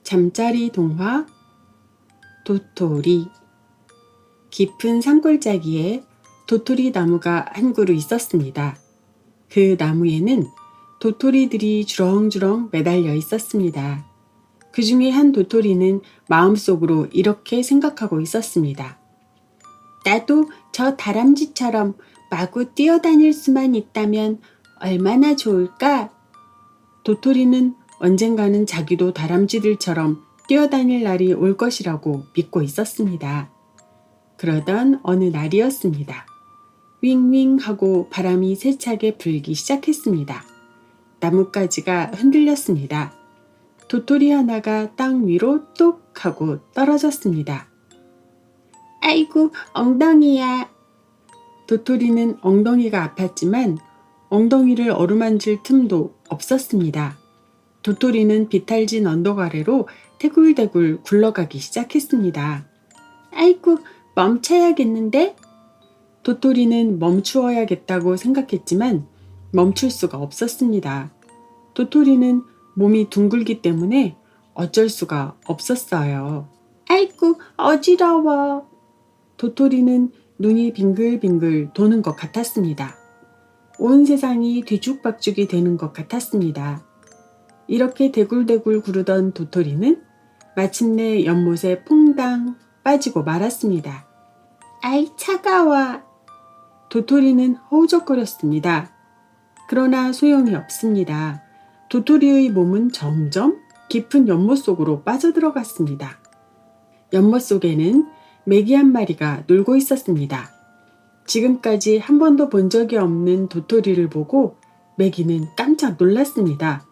잠자리 동화 도토리. 깊은 산골짜기에 도토리 나무가 한 그루 있었습니다. 그 나무에는 도토리들이 주렁주렁 매달려 있었습니다. 그 중에 한 도토리는 마음속으로 이렇게 생각하고 있었습니다. 나도 저 다람쥐처럼 마구 뛰어다닐 수만 있다면 얼마나 좋을까? 도토리는 언젠가는 자기도 다람쥐들처럼 뛰어다닐 날이 올 것이라고 믿고 있었습니다. 그러던 어느 날이었습니다. 윙윙 하고 바람이 세차게 불기 시작했습니다. 나뭇가지가 흔들렸습니다. 도토리 하나가 땅 위로 뚝 하고 떨어졌습니다. 아이고, 엉덩이야. 도토리는 엉덩이가 아팠지만 엉덩이를 어루만질 틈도 없었습니다. 도토리는 비탈진 언덕 아래로 대굴대굴 굴러가기 시작했습니다. 아이고, 멈춰야겠는데? 도토리는 멈추어야겠다고 생각했지만 멈출 수가 없었습니다. 도토리는 몸이 둥글기 때문에 어쩔 수가 없었어요. 아이고, 어지러워. 도토리는 눈이 빙글빙글 도는 것 같았습니다. 온 세상이 뒤죽박죽이 되는 것 같았습니다. 이렇게 대굴대굴 구르던 도토리는 마침내 연못에 퐁당 빠지고 말았습니다. 아이, 차가워. 도토리는 허우적거렸습니다. 그러나 소용이 없습니다. 도토리의 몸은 점점 깊은 연못 속으로 빠져들어갔습니다. 연못 속에는 메기 한 마리가 놀고 있었습니다. 지금까지 한 번도 본 적이 없는 도토리를 보고 메기는 깜짝 놀랐습니다.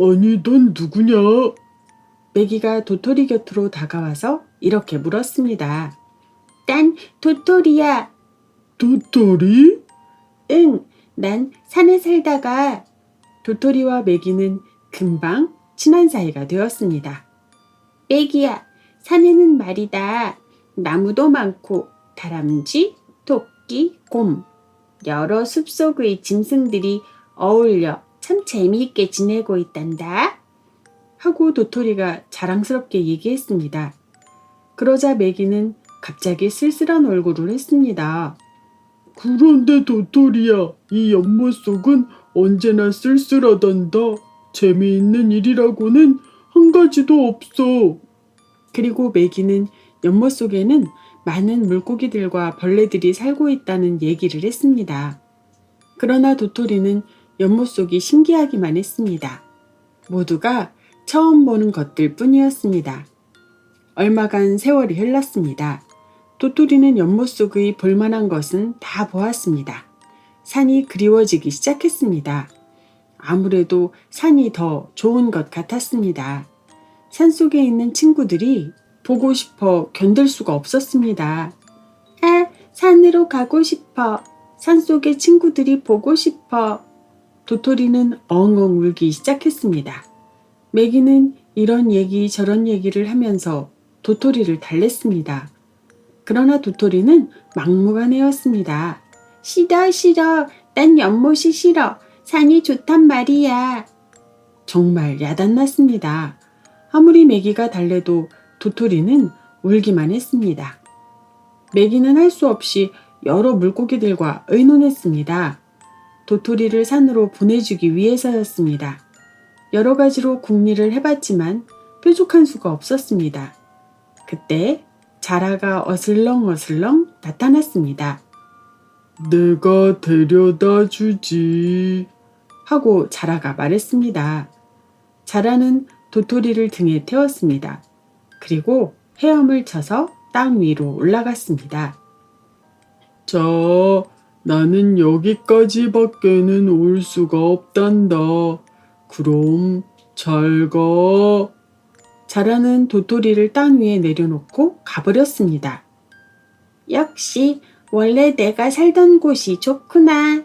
아니, 넌 누구냐? 메기가 도토리 곁으로 다가와서 이렇게 물었습니다. 난 도토리야. 도토리? 응, 난 산에 살다가. 도토리와 메기는 금방 친한 사이가 되었습니다. 메기야, 산에는 말이다. 나무도 많고 다람쥐, 토끼, 곰, 여러 숲속의 짐승들이 어울려 참 재미있게 지내고 있단다. 하고 도토리가 자랑스럽게 얘기했습니다. 그러자 메기는 갑자기 쓸쓸한 얼굴을 했습니다. 그런데 도토리야, 이 연못 속은 언제나 쓸쓸하단다. 재미있는 일이라고는 한 가지도 없어. 그리고 메기는 연못 속에는 많은 물고기들과 벌레들이 살고 있다는 얘기를 했습니다. 그러나 도토리는 연못 속이 신기하기만 했습니다. 모두가 처음 보는 것들 뿐이었습니다. 얼마간 세월이 흘렀습니다. 도토리는 연못 속의 볼만한 것은 다 보았습니다. 산이 그리워지기 시작했습니다. 아무래도 산이 더 좋은 것 같았습니다. 산속에 있는 친구들이 보고 싶어 견딜 수가 없었습니다. 아, 산으로 가고 싶어. 산속의 친구들이 보고 싶어. 도토리는 엉엉 울기 시작했습니다. 메기는 이런 얘기 저런 얘기를 하면서 도토리를 달랬습니다. 그러나 도토리는 막무가내였습니다. 싫어, 싫어. 난 연못이 싫어. 산이 좋단 말이야. 정말 야단났습니다. 아무리 메기가 달래도 도토리는 울기만 했습니다. 메기는 할 수 없이 여러 물고기들과 의논했습니다. 도토리를 산으로 보내주기 위해서였습니다. 여러 가지로 궁리를 해봤지만 뾰족한 수가 없었습니다. 그때 자라가 어슬렁어슬렁 나타났습니다. 내가 데려다 주지. 하고 자라가 말했습니다. 자라는 도토리를 등에 태웠습니다. 그리고 헤엄을 쳐서 땅 위로 올라갔습니다. 자, 나는 여기까지밖에는 올 수가 없단다. 그럼 잘 가. 자라는 도토리를 땅 위에 내려놓고 가버렸습니다. 역시 원래 내가 살던 곳이 좋구나.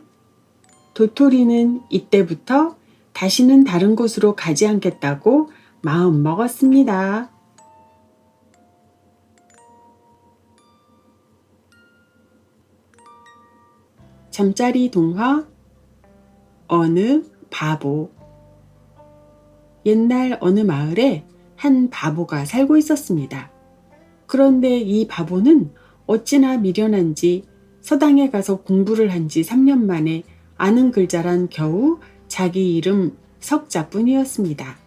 도토리는 이때부터 다시는 다른 곳으로 가지 않겠다고 마음 먹었습니다. 잠자리 동화 어느 바보. 옛날 어느 마을에 한 바보가 살고 있었습니다. 그런데 이 바보는 어찌나 미련한지 서당에 가서 공부를 한 지 3년 만에 아는 글자란 겨우 자기 이름 석자뿐이었습니다.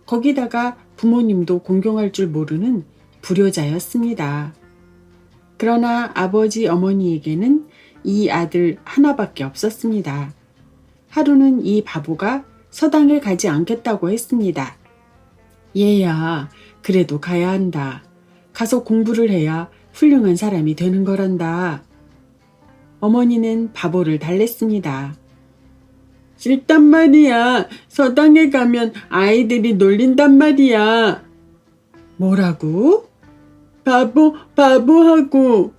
거기다가 부모님도 공경할 줄 모르는 불효자였습니다. 그러나 아버지 어머니에게는 이 아들 하나밖에 없었습니다. 하루는 이 바보가 서당에 가지 않겠다고 했습니다. 얘야, 그래도 가야 한다. 가서 공부를 해야 훌륭한 사람이 되는 거란다. 어머니는 바보를 달랬습니다. 싫단 말이야. 서당에 가면 아이들이 놀린단 말이야. 뭐라고? 바보하고.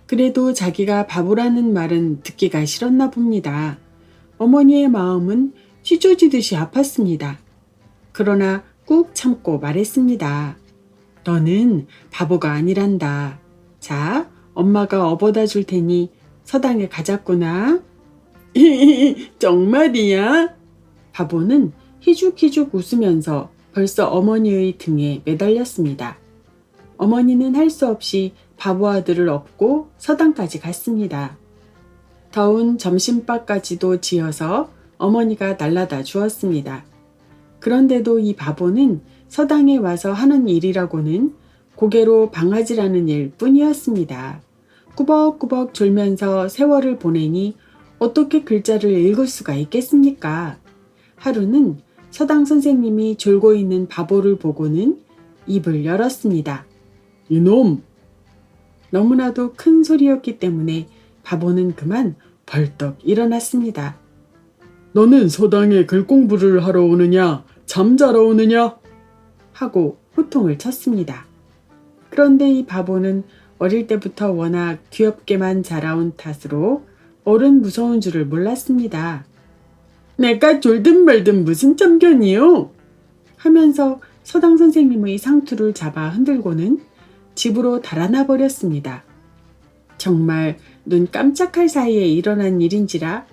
그래도 자기가 바보라는 말은 듣기가 싫었나 봅니다. 어머니의 마음은 찢어지듯이 아팠습니다. 그러나 꾹 참고 말했습니다. 너는 바보가 아니란다. 자, 엄마가 업어다 줄 테니 서당에 가자꾸나. 정말이야? 바보는 희죽희죽 웃으면서 벌써 어머니의 등에 매달렸습니다. 어머니는 할 수 없이 바보 아들을 업고 서당까지 갔습니다. 더운 점심밥까지도 지어서 어머니가 날라다 주었습니다. 그런데도 이 바보는 서당에 와서 하는 일이라고는 고개로 방아지라는 일 뿐이었습니다. 꾸벅꾸벅 졸면서 세월을 보내니 어떻게 글자를 읽을 수가 있겠습니까? 하루는 서당 선생님이 졸고 있는 바보를 보고는 입을 열었습니다. 이놈! 너무나도 큰 소리였기 때문에 바보는 그만 벌떡 일어났습니다. 너는 서당에 글 공부를 하러 오느냐? 잠자러 오느냐? 하고 호통을 쳤습니다. 그런데 이 바보는 어릴 때부터 워낙 귀엽게만 자라온 탓으로 어른 무서운 줄을 몰랐습니다. 내가 졸든 말든 무슨 참견이요? 하면서 서당 선생님의 상투를 잡아 흔들고는 집으로 달아나 버렸습니다. 정말 눈 깜짝할 사이에 일어난 일인지라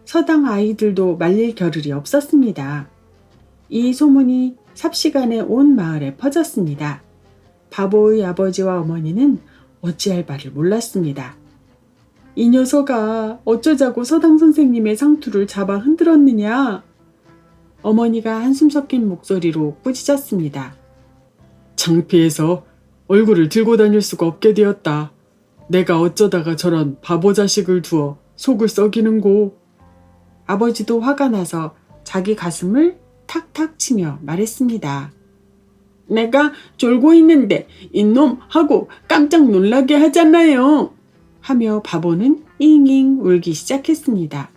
서당 아이들도 말릴 겨를이 없었습니다. 이 소문이 삽시간에 온 마을에 퍼졌습니다. 바보의 아버지와 어머니는 어찌할 바를 몰랐습니다. 이 녀석아, 어쩌자고 서당 선생님의 상투를 잡아 흔들었느냐? 어머니가 한숨 섞인 목소리로 꾸짖었습니다. 창피해서 얼굴을 들고 다닐 수가 없게 되었다. 내가 어쩌다가 저런 바보 자식을 두어 속을 썩이는고. 아버지도 화가 나서 자기 가슴을 탁탁 치며 말했습니다. 내가 졸고 있는데 이놈 하고 깜짝 놀라게 하잖아요. 하며 바보는 잉잉 울기 시작했습니다.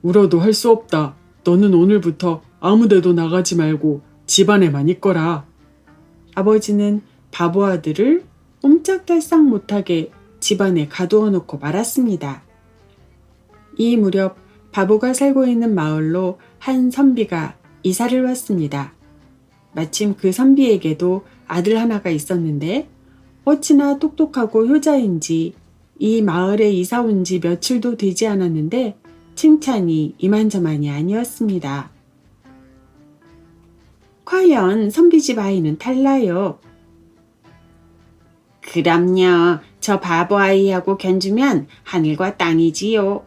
울어도 할 수 없다. 너는 오늘부터 아무데도 나가지 말고 집안에만 있거라. 아버지는 바보 아들을 옴짝달싹 못하게 집안에 가두어 놓고 말았습니다. 이 무렵 바보가 살고 있는 마을로 한 선비가 이사를 왔습니다. 마침 그 선비에게도 아들 하나가 있었는데 어찌나 똑똑하고 효자인지 이 마을에 이사 온 지 며칠도 되지 않았는데 칭찬이 이만저만이 아니었습니다. 과연 선비집 아이는 달라요. 그럼요. 저 바보 아이하고 견주면 하늘과 땅이지요.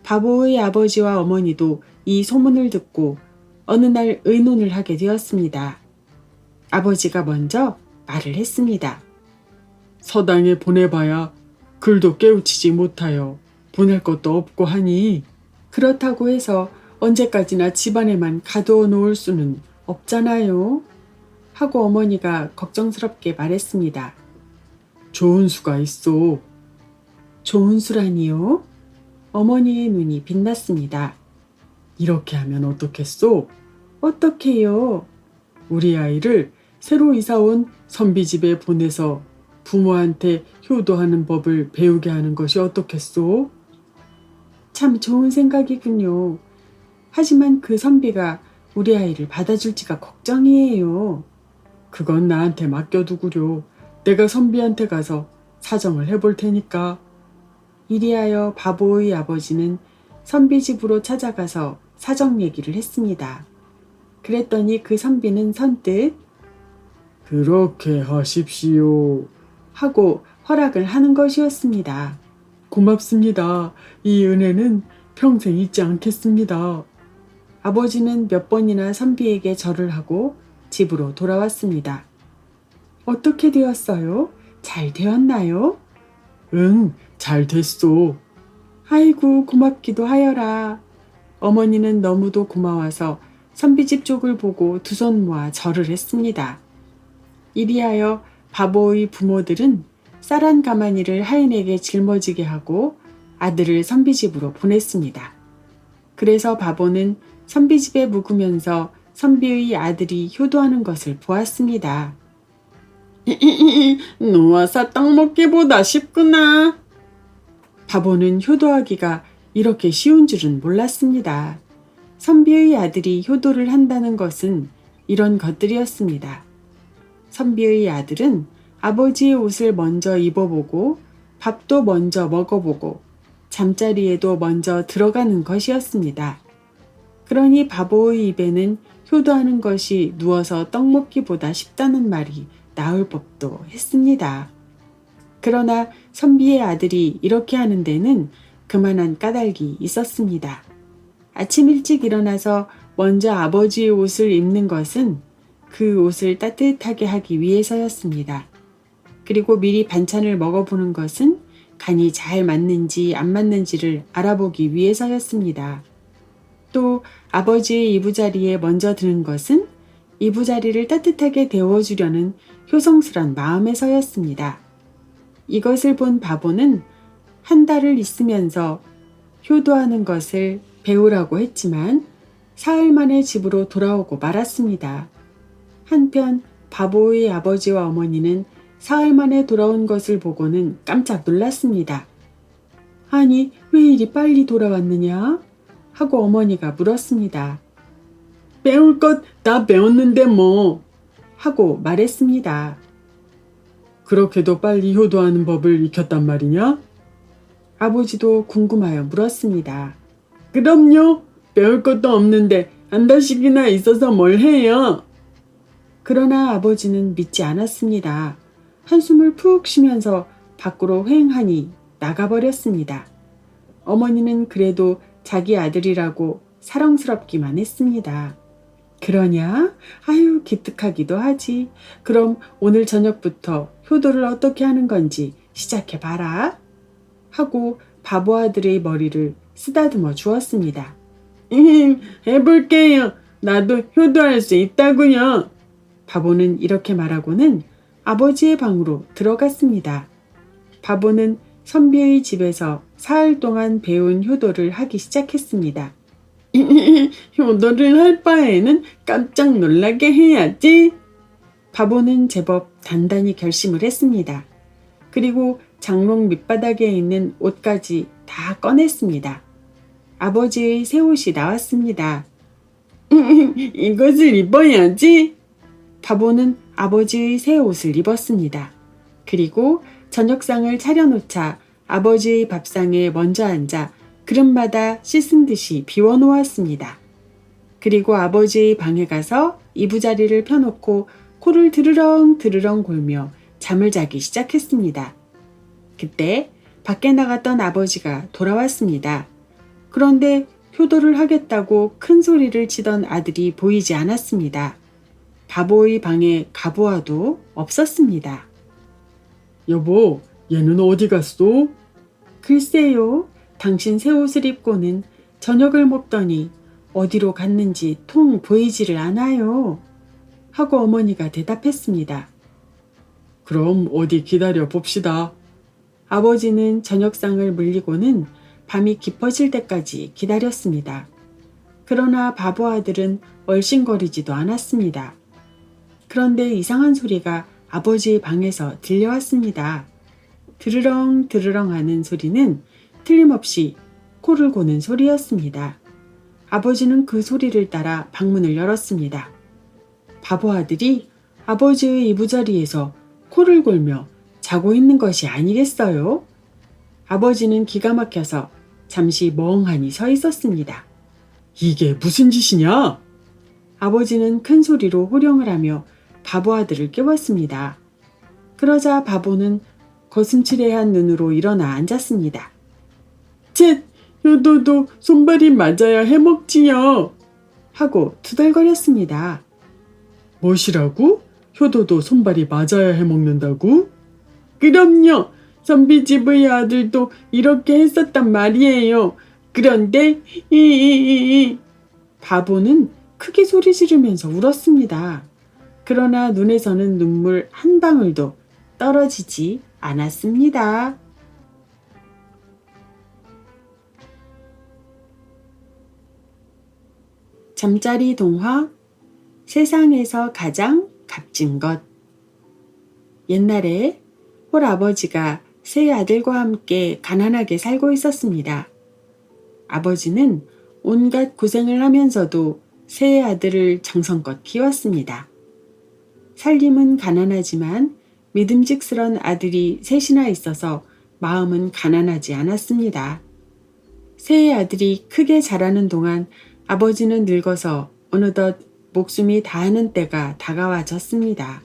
바보의 아버지와 어머니도 이 소문을 듣고 어느 날 의논을 하게 되었습니다. 아버지가 먼저 말을 했습니다. 서당에 보내봐야 글도 깨우치지 못하여 보낼 것도 없고 하니 그렇다고 해서 언제까지나 집안에만 가두어 놓을 수는 없잖아요. 하고 어머니가 걱정스럽게 말했습니다. 좋은 수가 있어. 좋은 수라니요? 어머니의 눈이 빛났습니다. 이렇게 하면 어떻겠소? 어떻게요? 우리 아이를 새로 이사온 선비집에 보내서 부모한테 효도하는 법을 배우게 하는 것이 어떻겠소? 참 좋은 생각이군요. 하지만 그 선비가 우리 아이를 받아줄지가 걱정이에요. 그건 나한테 맡겨두구려. 내가 선비한테 가서 사정을 해볼 테니까. 이리하여 바보의 아버지는 선비 집으로 찾아가서 사정 얘기를 했습니다. 그랬더니 그 선비는 선뜻 그렇게 하십시오. 하고 허락을 하는 것이었습니다. 고맙습니다. 이 은혜는 평생 잊지 않겠습니다. 아버지는 몇 번이나 선비에게 절을 하고 집으로 돌아왔습니다. 어떻게 되었어요? 잘 되었나요? 응, 잘 됐소. 아이고 고맙기도 하여라. 어머니는 너무도 고마워서 선비집 쪽을 보고 두 손 모아 절을 했습니다. 이리하여 바보의 부모들은 쌀한 가마니를 하인에게 짊어지게 하고 아들을 선비집으로 보냈습니다. 그래서 바보는 선비집에 묵으면서 선비의 아들이 효도하는 것을 보았습니다. 누워서 떡 먹기보다 쉽구나. 바보는 효도하기가 이렇게 쉬운 줄은 몰랐습니다. 선비의 아들이 효도를 한다는 것은 이런 것들이었습니다. 선비의 아들은 아버지의 옷을 먼저 입어보고 밥도 먼저 먹어보고 잠자리에도 먼저 들어가는 것이었습니다. 그러니 바보의 입에는 효도하는 것이 누워서 떡 먹기보다 쉽다는 말이 나올 법도 했습니다. 그러나 선비의 아들이 이렇게 하는 데는 그만한 까닭이 있었습니다. 아침 일찍 일어나서 먼저 아버지의 옷을 입는 것은 그 옷을 따뜻하게 하기 위해서였습니다. 그리고 미리 반찬을 먹어보는 것은 간이 잘 맞는지 안 맞는지를 알아보기 위해서였습니다. 또 아버지의 이부자리에 먼저 드는 것은 이부자리를 따뜻하게 데워주려는 효성스런 마음에서였습니다. 이것을 본 바보는 한 달을 있으면서 효도하는 것을 배우라고 했지만 사흘 만에 집으로 돌아오고 말았습니다. 한편 바보의 아버지와 어머니는 사흘 만에 돌아온 것을 보고는 깜짝 놀랐습니다. 아니, 왜 이리 빨리 돌아왔느냐? 하고 어머니가 물었습니다. 배울 것 다 배웠는데 뭐. 하고 말했습니다. 그렇게도 빨리 효도하는 법을 익혔단 말이냐? 아버지도 궁금하여 물었습니다. 그럼요. 배울 것도 없는데 한 달씩이나 있어서 뭘 해요? 그러나 아버지는 믿지 않았습니다. 한숨을 푹 쉬면서 밖으로 휑하니 나가버렸습니다. 어머니는 그래도 자기 아들이라고 사랑스럽기만 했습니다. 그러냐? 아유, 기특하기도 하지. 그럼 오늘 저녁부터 효도를 어떻게 하는 건지 시작해봐라. 하고 바보 아들의 머리를 쓰다듬어 주었습니다. 해볼게요. 나도 효도할 수 있다고요. 바보는 이렇게 말하고는 아버지의 방으로 들어갔습니다. 바보는 선비의 집에서 사흘 동안 배운 효도를 하기 시작했습니다. 효도를 할 바에는 깜짝 놀라게 해야지. 바보는 제법 단단히 결심을 했습니다. 그리고 장롱 밑바닥에 있는 옷까지 다 꺼냈습니다. 아버지의 새 옷이 나왔습니다. 이것을 입어야지. 바보는 아버지의 새 옷을 입었습니다. 그리고 저녁상을 차려놓자 아버지의 밥상에 먼저 앉아 그릇마다 씻은 듯이 비워놓았습니다. 그리고 아버지의 방에 가서 이부자리를 펴놓고 코를 드르렁 드르렁 골며 잠을 자기 시작했습니다. 그때 밖에 나갔던 아버지가 돌아왔습니다. 그런데 효도를 하겠다고 큰 소리를 치던 아들이 보이지 않았습니다. 바보의 방에 가보아도 없었습니다. 여보, 얘는 어디 갔어? 글쎄요, 당신 새 옷을 입고는 저녁을 먹더니 어디로 갔는지 통 보이지를 않아요. 하고 어머니가 대답했습니다. 그럼 어디 기다려 봅시다. 아버지는 저녁상을 물리고는 밤이 깊어질 때까지 기다렸습니다. 그러나 바보 아들은 얼씬거리지도 않았습니다. 그런데 이상한 소리가 아버지의 방에서 들려왔습니다. 드르렁 드르렁 하는 소리는 틀림없이 코를 고는 소리였습니다. 아버지는 그 소리를 따라 방문을 열었습니다. 바보 아들이 아버지의 이부자리에서 코를 골며 자고 있는 것이 아니겠어요? 아버지는 기가 막혀서 잠시 멍하니 서 있었습니다. 이게 무슨 짓이냐? 아버지는 큰 소리로 호령을 하며 바보 아들을 깨웠습니다. 그러자 바보는 거슴츠레한 눈으로 일어나 앉았습니다. 쳇! 효도도 손발이 맞아야 해먹지요. 하고 투덜거렸습니다. 뭐시라고? 효도도 손발이 맞아야 해먹는다고? 그럼요. 선비집의 아들도 이렇게 했었단 말이에요. 그런데 바보는 크게 소리 지르면서 울었습니다. 그러나 눈에서는 눈물 한 방울도 떨어지지 않았습니다. 잠자리 동화 세상에서 가장 값진 것. 옛날에 홀아버지가 세 아들과 함께 가난하게 살고 있었습니다. 아버지는 온갖 고생을 하면서도 세 아들을 정성껏 키웠습니다. 살림은 가난하지만 믿음직스런 아들이 셋이나 있어서 마음은 가난하지 않았습니다. 세 아들이 크게 자라는 동안 아버지는 늙어서 어느덧 목숨이 다하는 때가 다가와졌습니다.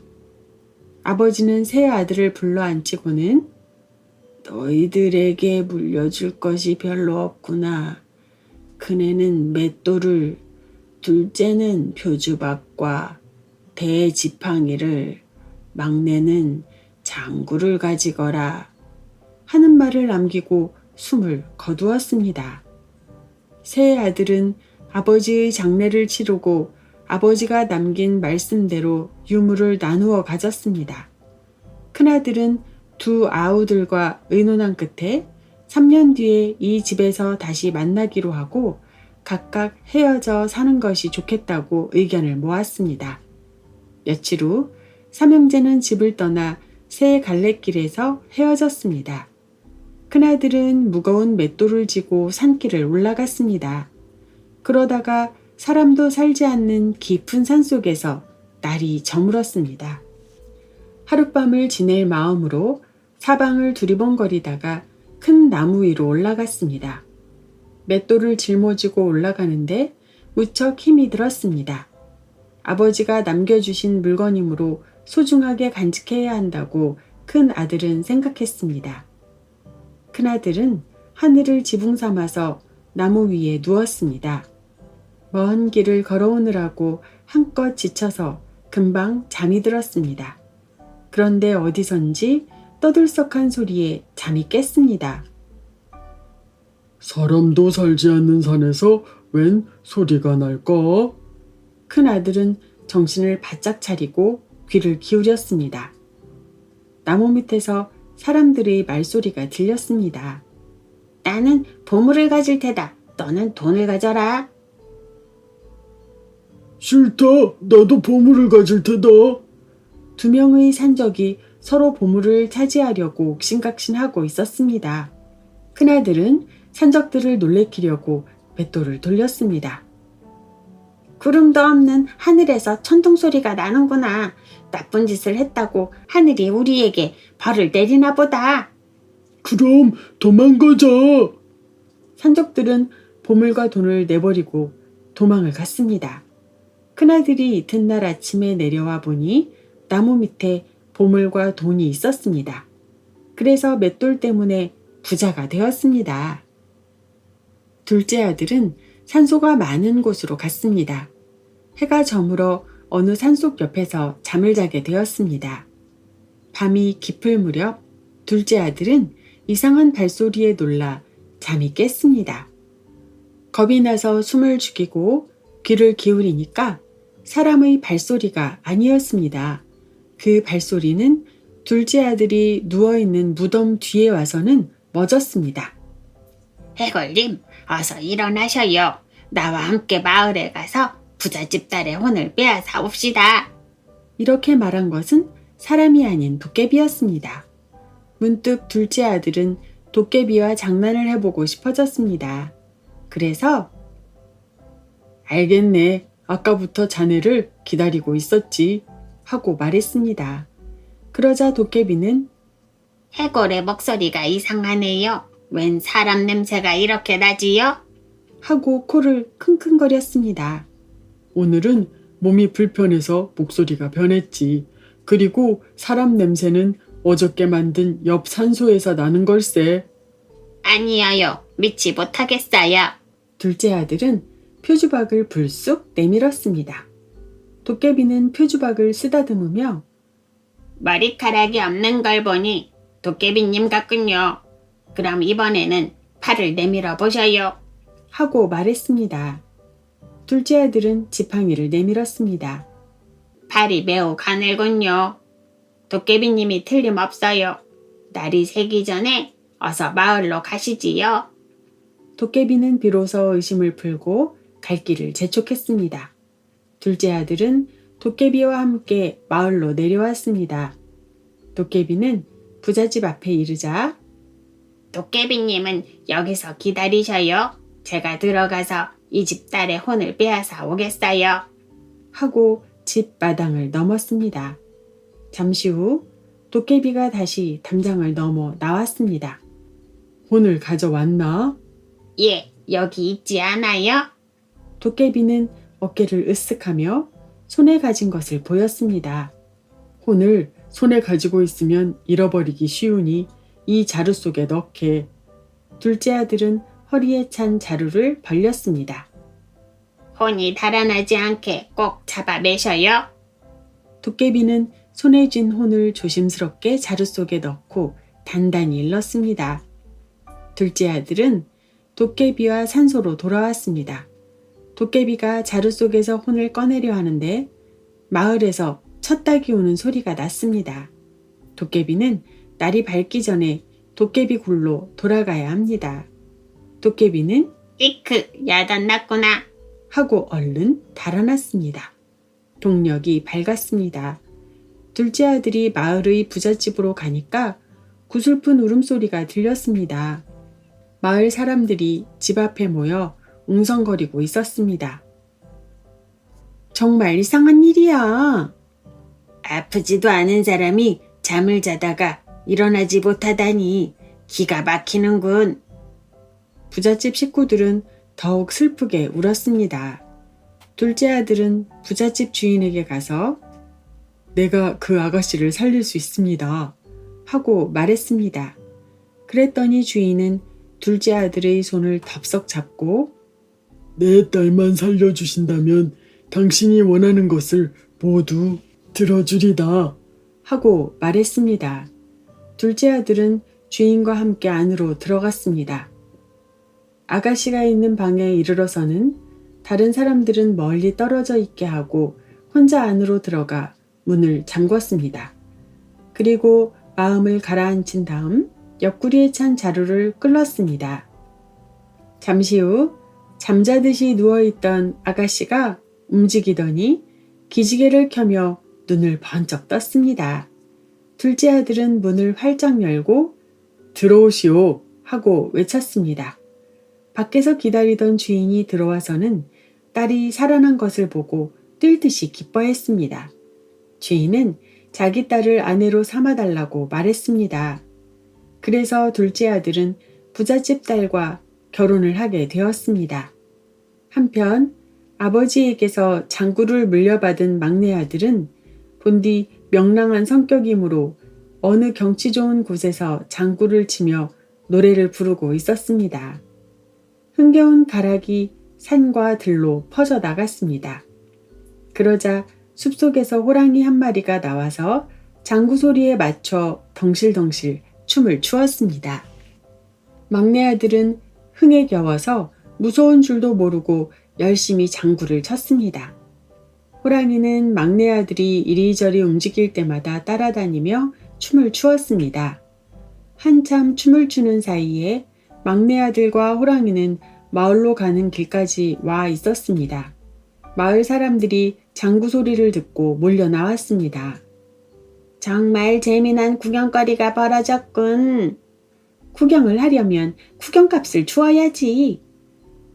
아버지는 세 아들을 불러 앉히고는 너희들에게 물려줄 것이 별로 없구나. 큰애는 맷돌을, 둘째는 표주박과 대지팡이를, 막내는 장구를 가지거라 하는 말을 남기고 숨을 거두었습니다. 세 아들은 아버지의 장례를 치르고 아버지가 남긴 말씀대로 유물을 나누어 가졌습니다. 큰아들은 두 아우들과 의논한 끝에 3년 뒤에 이 집에서 다시 만나기로 하고 각각 헤어져 사는 것이 좋겠다고 의견을 모았습니다. 며칠 후 삼형제는 집을 떠나 새 갈래길에서 헤어졌습니다. 큰아들은 무거운 맷돌을 지고 산길을 올라갔습니다. 그러다가 사람도 살지 않는 깊은 산속에서 날이 저물었습니다. 하룻밤을 지낼 마음으로 사방을 두리번거리다가 큰 나무 위로 올라갔습니다. 맷돌을 짊어지고 올라가는데 무척 힘이 들었습니다. 아버지가 남겨주신 물건이므로 소중하게 간직해야 한다고 큰 아들은 생각했습니다. 큰 아들은 하늘을 지붕 삼아서 나무 위에 누웠습니다. 먼 길을 걸어오느라고 한껏 지쳐서 금방 잠이 들었습니다. 그런데 어디선지 떠들썩한 소리에 잠이 깼습니다. 사람도 살지 않는 산에서 웬 소리가 날까? 큰 아들은 정신을 바짝 차리고 귀를 기울였습니다. 나무 밑에서 사람들의 말소리가 들렸습니다. 나는 보물을 가질 테다. 너는 돈을 가져라. 싫다. 나도 보물을 가질 테다. 두 명의 산적이 서로 보물을 차지하려고 옥신각신하고 있었습니다. 큰아들은 산적들을 놀래키려고 맷돌을 돌렸습니다. 구름도 없는 하늘에서 천둥소리가 나는구나. 나쁜 짓을 했다고 하늘이 우리에게 벌을 내리나 보다. 그럼 도망가자. 산적들은 보물과 돈을 내버리고 도망을 갔습니다. 큰아들이 이튿날 아침에 내려와 보니 나무 밑에 보물과 돈이 있었습니다. 그래서 맷돌 때문에 부자가 되었습니다. 둘째 아들은 산소가 많은 곳으로 갔습니다. 해가 저물어 어느 산속 옆에서 잠을 자게 되었습니다. 밤이 깊을 무렵 둘째 아들은 이상한 발소리에 놀라 잠이 깼습니다. 겁이 나서 숨을 죽이고 귀를 기울이니까 사람의 발소리가 아니었습니다. 그 발소리는 둘째 아들이 누워있는 무덤 뒤에 와서는 멎었습니다. 해골님, 어서 일어나셔요. 나와 함께 마을에 가서 부잣집 딸의 혼을 빼앗아 옵시다. 이렇게 말한 것은 사람이 아닌 도깨비였습니다. 문득 둘째 아들은 도깨비와 장난을 해보고 싶어졌습니다. 그래서 알겠네. 아까부터 자네를 기다리고 있었지. 하고 말했습니다. 그러자 도깨비는 해골의 목소리가 이상하네요. 웬 사람 냄새가 이렇게 나지요? 하고 코를 킁킁거렸습니다. 오늘은 몸이 불편해서 목소리가 변했지. 그리고 사람 냄새는 어저께 만든 옆 산소에서 나는 걸세. 아니에요. 믿지 못하겠어요. 둘째 아들은 표주박을 불쑥 내밀었습니다. 도깨비는 표주박을 쓰다듬으며 머리카락이 없는 걸 보니 도깨비님 같군요. 그럼 이번에는 팔을 내밀어 보셔요. 하고 말했습니다. 둘째 아들은 지팡이를 내밀었습니다. 팔이 매우 가늘군요. 도깨비님이 틀림없어요. 날이 새기 전에 어서 마을로 가시지요. 도깨비는 비로소 의심을 풀고 갈 길을 재촉했습니다. 둘째 아들은 도깨비와 함께 마을로 내려왔습니다. 도깨비는 부잣집 앞에 이르자 도깨비님은 여기서 기다리셔요. 제가 들어가서 이 집 딸의 혼을 빼앗아 오겠어요. 하고 집 마당을 넘었습니다. 잠시 후 도깨비가 다시 담장을 넘어 나왔습니다. 혼을 가져왔나? 예, 여기 있지 않아요? 도깨비는 어깨를 으쓱하며 손에 가진 것을 보였습니다. 혼을 손에 가지고 있으면 잃어버리기 쉬우니 이 자루 속에 넣게. 둘째 아들은 허리에 찬 자루를 벌렸습니다. 혼이 달아나지 않게 꼭 잡아 매셔요. 도깨비는 손에 쥔 혼을 조심스럽게 자루 속에 넣고 단단히 일렀습니다. 둘째 아들은 도깨비와 산소로 돌아왔습니다. 도깨비가 자루 속에서 혼을 꺼내려 하는데 마을에서 쳤다기 오는 소리가 났습니다. 도깨비는 날이 밝기 전에 도깨비 굴로 돌아가야 합니다. 도깨비는 이크, 야단났구나. 하고 얼른 달아났습니다. 동력이 밝았습니다. 둘째 아들이 마을의 부잣집으로 가니까 구슬픈 울음소리가 들렸습니다. 마을 사람들이 집 앞에 모여 웅성거리고 있었습니다. 정말 이상한 일이야. 아프지도 않은 사람이 잠을 자다가 일어나지 못하다니 기가 막히는군. 부잣집 식구들은 더욱 슬프게 울었습니다. 둘째 아들은 부잣집 주인에게 가서 내가 그 아가씨를 살릴 수 있습니다. 하고 말했습니다. 그랬더니 주인은 둘째 아들의 손을 덥석 잡고 내 딸만 살려주신다면 당신이 원하는 것을 모두 들어주리다. 하고 말했습니다. 둘째 아들은 주인과 함께 안으로 들어갔습니다. 아가씨가 있는 방에 이르러서는 다른 사람들은 멀리 떨어져 있게 하고 혼자 안으로 들어가 문을 잠궜습니다. 그리고 마음을 가라앉힌 다음 옆구리에 찬 자루를 끌었습니다. 잠시 후 잠자듯이 누워있던 아가씨가 움직이더니 기지개를 켜며 눈을 번쩍 떴습니다. 둘째 아들은 문을 활짝 열고 들어오시오. 하고 외쳤습니다. 밖에서 기다리던 주인이 들어와서는 딸이 살아난 것을 보고 뛸 듯이 기뻐했습니다. 주인은 자기 딸을 아내로 삼아달라고 말했습니다. 그래서 둘째 아들은 부잣집 딸과 결혼을 하게 되었습니다. 한편 아버지에게서 장구를 물려받은 막내 아들은 본디 명랑한 성격이므로 어느 경치 좋은 곳에서 장구를 치며 노래를 부르고 있었습니다. 흥겨운 가락이 산과 들로 퍼져 나갔습니다. 그러자 숲속에서 호랑이 한 마리가 나와서 장구 소리에 맞춰 덩실덩실 춤을 추었습니다. 막내 아들은 흥에 겨워서 무서운 줄도 모르고 열심히 장구를 쳤습니다. 호랑이는 막내 아들이 이리저리 움직일 때마다 따라다니며 춤을 추었습니다. 한참 춤을 추는 사이에 막내 아들과 호랑이는 마을로 가는 길까지 와 있었습니다. 마을 사람들이 장구 소리를 듣고 몰려 나왔습니다. 정말 재미난 구경거리가 벌어졌군. 구경을 하려면 구경값을 주어야지.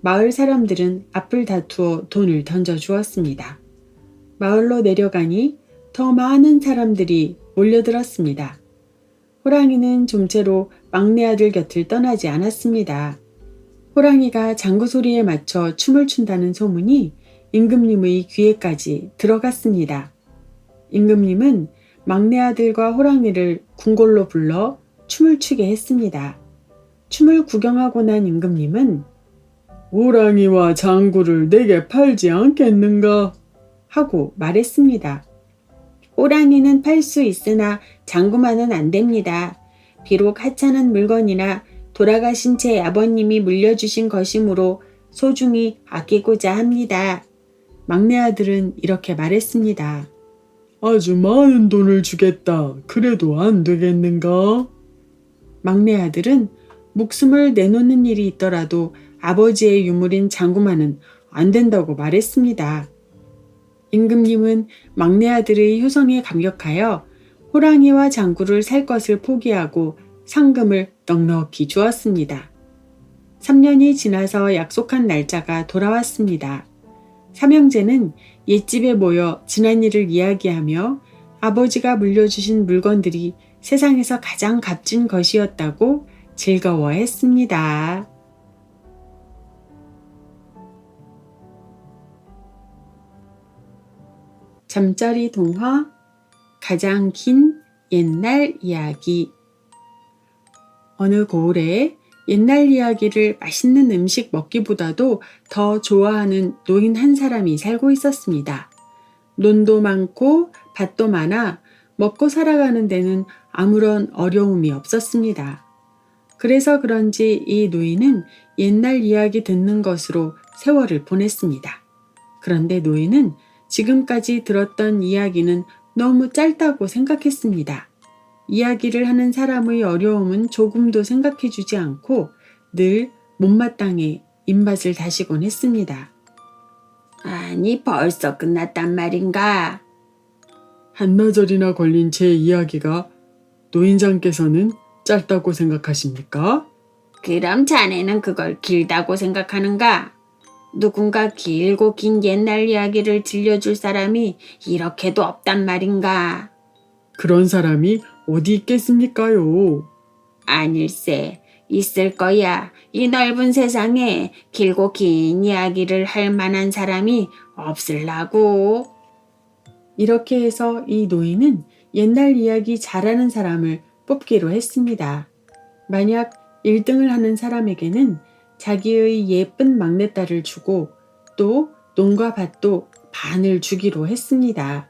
마을 사람들은 앞을 다투어 돈을 던져 주었습니다. 마을로 내려가니 더 많은 사람들이 몰려들었습니다. 호랑이는 좀채로 막내 아들 곁을 떠나지 않았습니다. 호랑이가 장구 소리에 맞춰 춤을 춘다는 소문이 임금님의 귀에까지 들어갔습니다. 임금님은 막내 아들과 호랑이를 궁궐로 불러 춤을 추게 했습니다. 춤을 구경하고 난 임금님은 호랑이와 장구를 내게 팔지 않겠는가? 하고 말했습니다. 호랑이는 팔 수 있으나 장구만은 안 됩니다. 비록 하찮은 물건이나 돌아가신 제 아버님이 물려주신 것이므로 소중히 아끼고자 합니다. 막내 아들은 이렇게 말했습니다. 아주 많은 돈을 주겠다. 그래도 안 되겠는가? 막내 아들은 목숨을 내놓는 일이 있더라도 아버지의 유물인 장구만은 안 된다고 말했습니다. 임금님은 막내 아들의 효성에 감격하여 호랑이와 장구를 살 것을 포기하고 상금을 넉넉히 주었습니다. 3년이 지나서 약속한 날짜가 돌아왔습니다. 삼형제는 옛집에 모여 지난 일을 이야기하며 아버지가 물려주신 물건들이 세상에서 가장 값진 것이었다고 즐거워했습니다. 잠자리 동화 가장 긴 옛날 이야기. 어느 고을에 옛날 이야기를 맛있는 음식 먹기보다도 더 좋아하는 노인 한 사람이 살고 있었습니다. 논도 많고 밭도 많아 먹고 살아가는 데는 아무런 어려움이 없었습니다. 그래서 그런지 이 노인은 옛날 이야기 듣는 것으로 세월을 보냈습니다. 그런데 노인은 지금까지 들었던 이야기는 너무 짧다고 생각했습니다. 이야기를 하는 사람의 어려움은 조금도 생각해주지 않고 늘 못마땅해 입맛을 다시곤 했습니다. 아니, 벌써 끝났단 말인가? 한나절이나 걸린 제 이야기가 노인장께서는 짧다고 생각하십니까? 그럼 자네는 그걸 길다고 생각하는가? 누군가 길고 긴 옛날 이야기를 들려줄 사람이 이렇게도 없단 말인가? 그런 사람이 어디 있겠습니까요? 아닐세, 있을 거야. 이 넓은 세상에 길고 긴 이야기를 할 만한 사람이 없을라고. 이렇게 해서 이 노인은 옛날 이야기 잘하는 사람을 뽑기로 했습니다. 만약 1등을 하는 사람에게는 자기의 예쁜 막내딸을 주고 또 논과 밭도 반을 주기로 했습니다.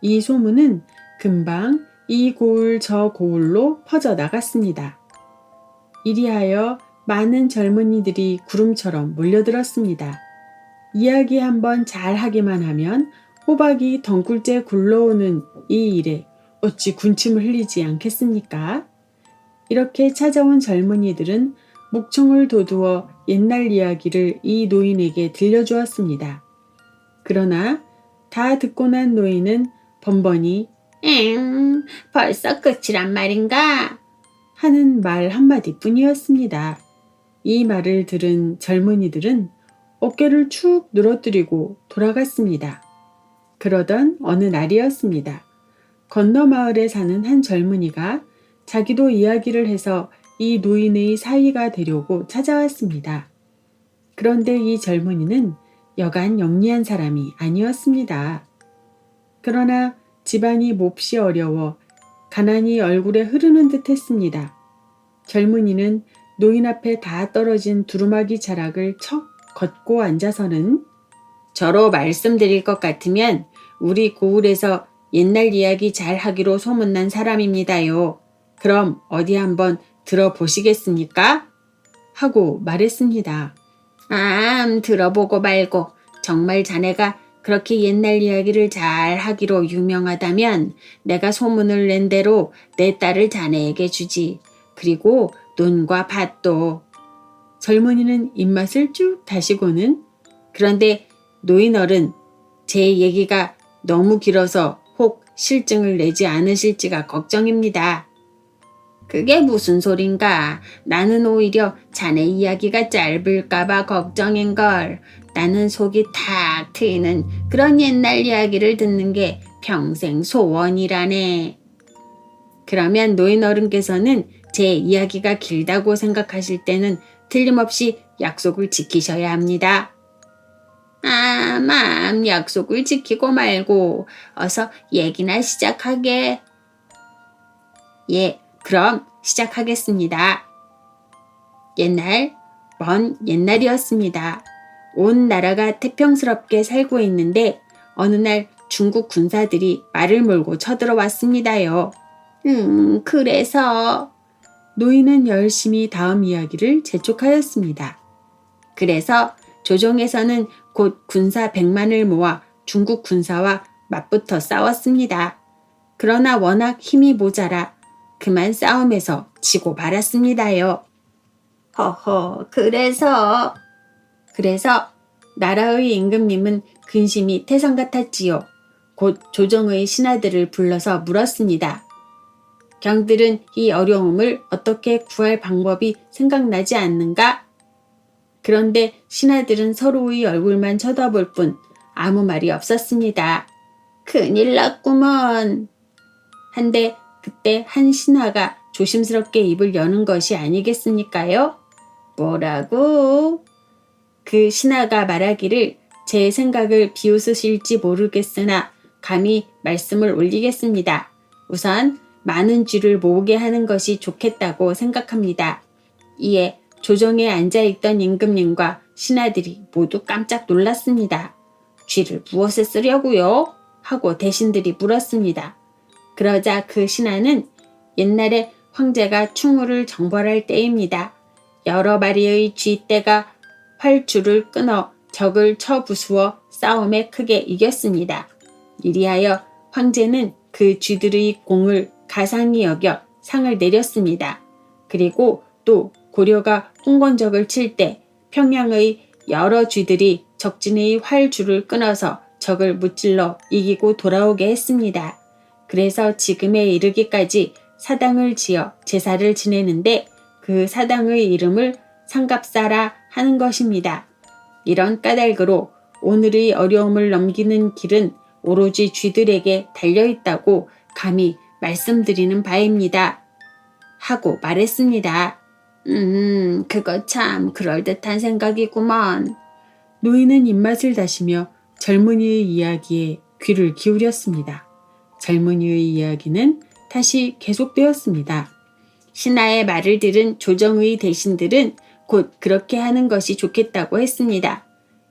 이 소문은 금방 이 고을 저 고을로 퍼져 나갔습니다. 이리하여 많은 젊은이들이 구름처럼 몰려들었습니다. 이야기 한번 잘 하기만 하면 호박이 덩굴째 굴러오는 이 일에 어찌 군침을 흘리지 않겠습니까? 이렇게 찾아온 젊은이들은 목청을 돋우어 옛날 이야기를 이 노인에게 들려주었습니다. 그러나 다 듣고 난 노인은 번번이 벌써 끝이란 말인가? 하는 말 한마디 뿐이었습니다. 이 말을 들은 젊은이들은 어깨를 축 늘어뜨리고 돌아갔습니다. 그러던 어느 날이었습니다. 건너 마을에 사는 한 젊은이가 자기도 이야기를 해서 이 노인의 사위가 되려고 찾아왔습니다. 그런데 이 젊은이는 여간 영리한 사람이 아니었습니다. 그러나 집안이 몹시 어려워 가난이 얼굴에 흐르는 듯 했습니다. 젊은이는 노인 앞에 다 떨어진 두루마기 자락을 척 걷고 앉아서는 저로 말씀드릴 것 같으면 우리 고을에서 옛날 이야기 잘 하기로 소문난 사람입니다요. 그럼 어디 한번 들어보시겠습니까? 하고 말했습니다. 들어보고 말고 정말 자네가 그렇게 옛날 이야기를 잘 하기로 유명하다면 내가 소문을 낸 대로 내 딸을 자네에게 주지. 그리고 논과 밭도. 젊은이는 입맛을 쭉 다시고는 그런데 노인 어른, 제 얘기가 너무 길어서 혹 실증을 내지 않으실지가 걱정입니다. 그게 무슨 소린가? 나는 오히려 자네 이야기가 짧을까봐 걱정인걸. 나는 속이 탁 트이는 그런 옛날 이야기를 듣는 게 평생 소원이라네. 그러면 노인 어른께서는 제 이야기가 길다고 생각하실 때는 틀림없이 약속을 지키셔야 합니다. 약속을 지키고 말고 어서 얘기나 시작하게. 예, 그럼 시작하겠습니다. 먼 옛날이었습니다. 온 나라가 태평스럽게 살고 있는데 어느 날 중국 군사들이 말을 몰고 쳐들어왔습니다요. 그래서 노인은 열심히 다음 이야기를 재촉하였습니다. 그래서 조정에서는 곧 군사 100만을 모아 중국 군사와 맞붙어 싸웠습니다. 그러나 워낙 힘이 모자라 그만 싸움에서 지고 말았습니다요. 허허, 그래서 나라의 임금님은 근심이 태산 같았지요. 곧 조정의 신하들을 불러서 물었습니다. 경들은 이 어려움을 어떻게 구할 방법이 생각나지 않는가? 그런데 신하들은 서로의 얼굴만 쳐다볼 뿐 아무 말이 없었습니다. 큰일 났구먼. 한데 그때 한 신하가 조심스럽게 입을 여는 것이 아니겠습니까요? 뭐라고? 그 신하가 말하기를 제 생각을 비웃으실지 모르겠으나 감히 말씀을 올리겠습니다. 우선 많은 쥐를 모으게 하는 것이 좋겠다고 생각합니다. 이에 조정에 앉아있던 임금님과 신하들이 모두 깜짝 놀랐습니다. 쥐를 무엇에 쓰려고요? 하고 대신들이 물었습니다. 그러자 그 신하는 옛날에 황제가 충우를 정벌할 때입니다. 여러 마리의 쥐떼가 활줄을 끊어 적을 쳐 부수어 싸움에 크게 이겼습니다. 이리하여 황제는 그 쥐들의 공을 가상히 여겨 상을 내렸습니다. 그리고 또 고려가 홍건적을 칠 때 평양의 여러 쥐들이 적진의 활줄을 끊어서 적을 무찔러 이기고 돌아오게 했습니다. 그래서 지금에 이르기까지 사당을 지어 제사를 지내는데 그 사당의 이름을 상갑사라 하는 것입니다. 이런 까닭으로 오늘의 어려움을 넘기는 길은 오로지 쥐들에게 달려있다고 감히 말씀드리는 바입니다. 하고 말했습니다. 그거 참 그럴듯한 생각이구먼. 노인은 입맛을 다시며 젊은이의 이야기에 귀를 기울였습니다. 젊은이의 이야기는 다시 계속되었습니다. 신하의 말을 들은 조정의 대신들은 곧 그렇게 하는 것이 좋겠다고 했습니다.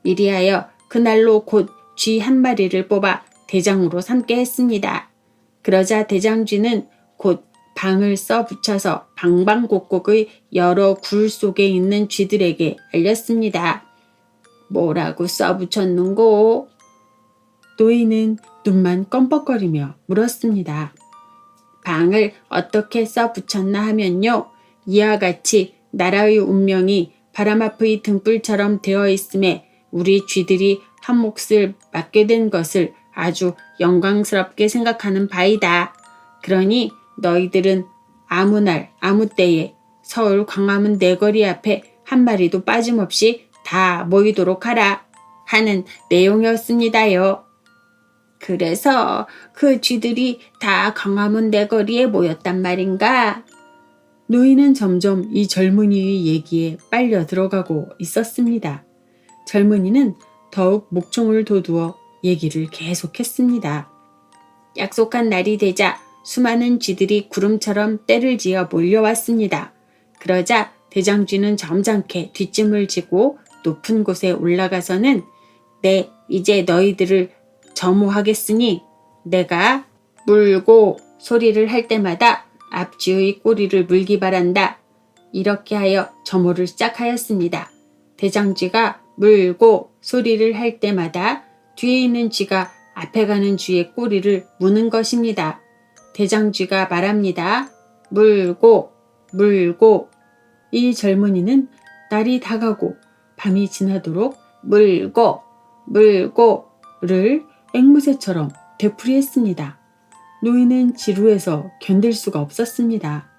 이리하여 그날로 곧 쥐 한 마리를 뽑아 대장으로 삼게 했습니다. 그러자 대장쥐는 곧 방을 써 붙여서 방방곡곡의 여러 굴 속에 있는 쥐들에게 알렸습니다. 뭐라고 써 붙였는고? 노인은 눈만 껌뻑거리며 물었습니다. 방을 어떻게 써 붙였나 하면요. 이와 같이 나라의 운명이 바람 앞의 등불처럼 되어 있음에 우리 쥐들이 한 몫을 맡게 된 것을 아주 영광스럽게 생각하는 바이다. 그러니 너희들은 아무 날 아무 때에 서울 광화문 내거리 앞에 한 마리도 빠짐없이 다 모이도록 하라 하는 내용이었습니다요. 그래서 그 쥐들이 다 광화문 내거리에 모였단 말인가? 노인은 점점 이 젊은이의 얘기에 빨려 들어가고 있었습니다. 젊은이는 더욱 목청을 돋우어 얘기를 계속했습니다. 약속한 날이 되자 수많은 쥐들이 구름처럼 떼를 지어 몰려왔습니다. 그러자 대장쥐는 점잖게 뒷짐을 지고 높은 곳에 올라가서는 네, 이제 너희들을 점호하겠으니 내가 물고 소리를 할 때마다 앞쥐의 꼬리를 물기 바란다. 이렇게 하여 점호를 시작하였습니다. 대장쥐가 물고 소리를 할 때마다 뒤에 있는 쥐가 앞에 가는 쥐의 꼬리를 무는 것입니다. 대장쥐가 말합니다. 물고 물고. 이 젊은이는 날이 다가고 밤이 지나도록 물고 물고를 앵무새처럼 되풀이했습니다. 노인은 지루해서 견딜 수가 없었습니다.